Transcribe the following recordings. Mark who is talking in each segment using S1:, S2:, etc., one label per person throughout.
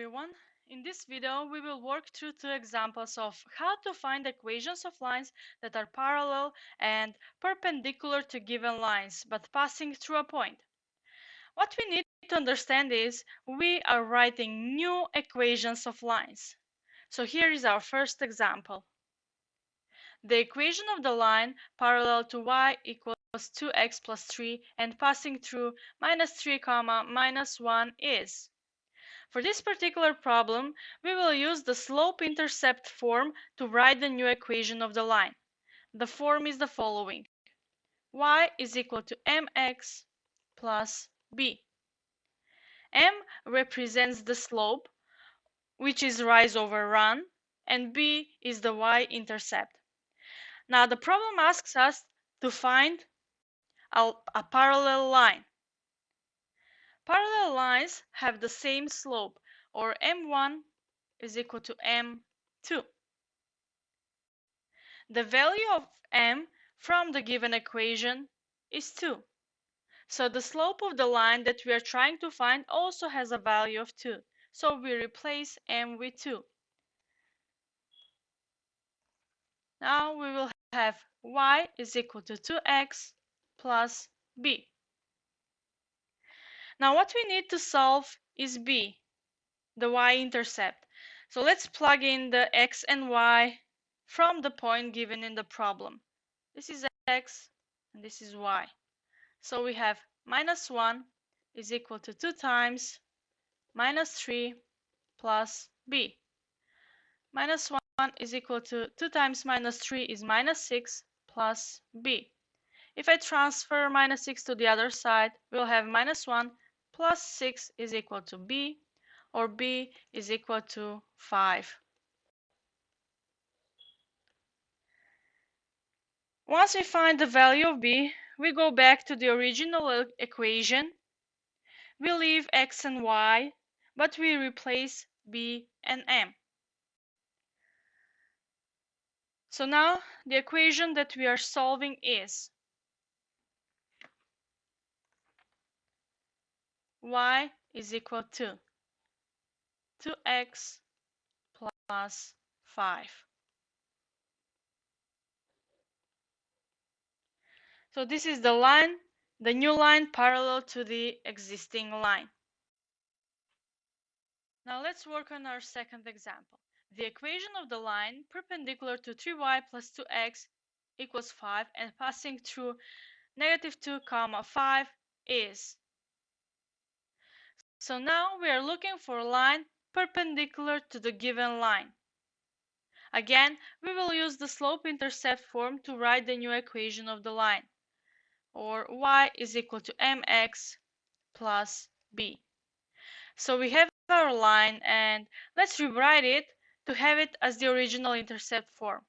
S1: everyone. In this video, we will work through two examples of how to find equations of lines that are parallel and perpendicular to given lines, but passing through a point. What we need to understand is we are writing new equations of lines. So here is our first example. The equation of the line parallel to y equals 2x plus 3 and passing through minus 3, minus 1 is. For this particular problem, we will use the slope-intercept form to write the new equation of the line. The form is the following. Y is equal to mx plus b. M represents the slope, which is rise over run, and b is the y-intercept. Now the problem asks us to find a parallel line. Parallel lines have the same slope, or m1 is equal to m2. The value of m from the given equation is 2. So the slope of the line that we are trying to find also has a value of 2. So we replace m with 2. Now we will have y is equal to 2x plus b. Now what we need to solve is b, the y-intercept. So let's plug in the x and y from the point given in the problem. This is x and this is y. So we have minus 1 is equal to 2 times minus 3 plus b. Minus 1 is equal to 2 times minus 3 is minus 6 plus b. If I transfer minus 6 to the other side, we'll have minus 1 plus 6 is equal to b, or b is equal to 5. Once we find the value of b, we go back to the original equation. We leave x and y, but we replace b and m. So now the equation that we are solving is y is equal to 2x plus 5. So this is the line, the new line parallel to the existing line. Now let's work on our second example. The equation of the line perpendicular to 3y plus 2x equals 5 and passing through negative 2, 5 is. So now we are looking for a line perpendicular to the given line. Again, we will use the slope-intercept form to write the new equation of the line, or y is equal to mx plus b. So we have our line, and let's rewrite it to have it as the original intercept form.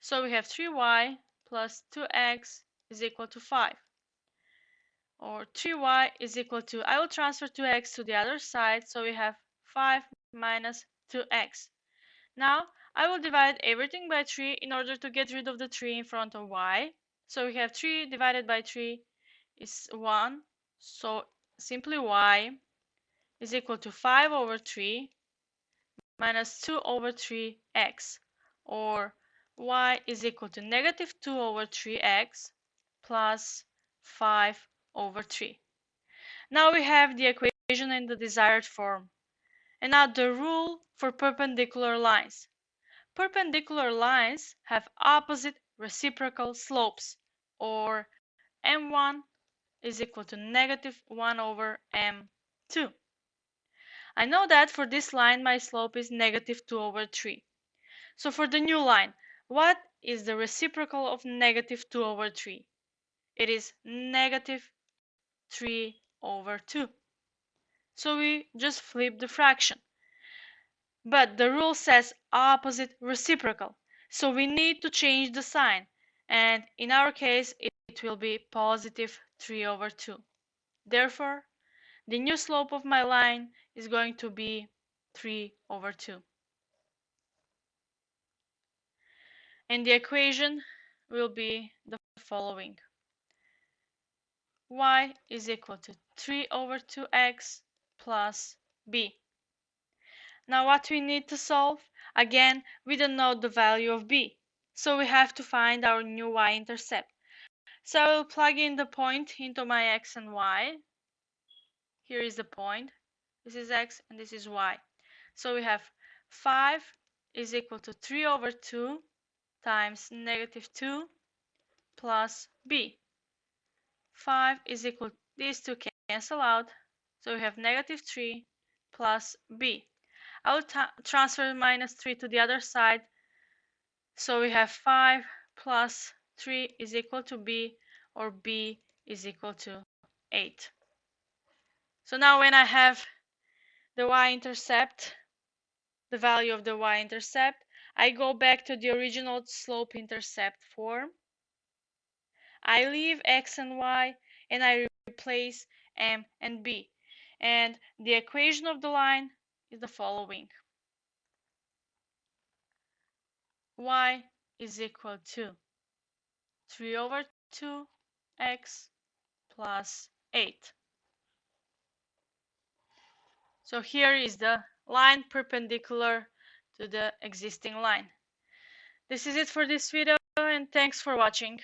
S1: So we have 3y plus 2x is equal to 5. Or 3y is equal to, I will transfer 2x to the other side, so we have 5 minus 2x. Now, I will divide everything by 3 in order to get rid of the 3 in front of y. So we have 3 divided by 3 is 1. So simply y is equal to 5 over 3 minus 2 over 3x. Or y is equal to negative 2 over 3x plus 5 over 3. Now we have the equation in the desired form. And now the rule for perpendicular lines. Perpendicular lines have opposite reciprocal slopes, or m1 is equal to negative 1 over m2. I know that for this line my slope is negative 2 over 3. So for the new line, what is the reciprocal of negative 2 over 3? It is negative 3 over 2. So we just flip the fraction. But the rule says opposite reciprocal, so we need to change the sign, and in our case it will be positive 3 over 2. Therefore, the new slope of my line is going to be 3 over 2. And the equation will be the following. Y is equal to 3 over 2x plus b. Now what we need to solve? Again, we don't know the value of b, so we have to find our new y-intercept. So I will plug in the point into my x and y. Here is the point. This is x and this is y. So we have 5 is equal to 3 over 2 times negative 2 plus b. 5 is equal, these two cancel out, so we have negative 3 plus b. I will transfer minus 3 to the other side, so we have 5 plus 3 is equal to b, or b is equal to 8. So now when I have the y-intercept, the value of the y-intercept, I go back to the original slope-intercept form. I leave x and y and I replace m and b. And the equation of the line is the following. Y is equal to 3 over 2x plus 8. So here is the line perpendicular to the existing line. This is it for this video, and thanks for watching.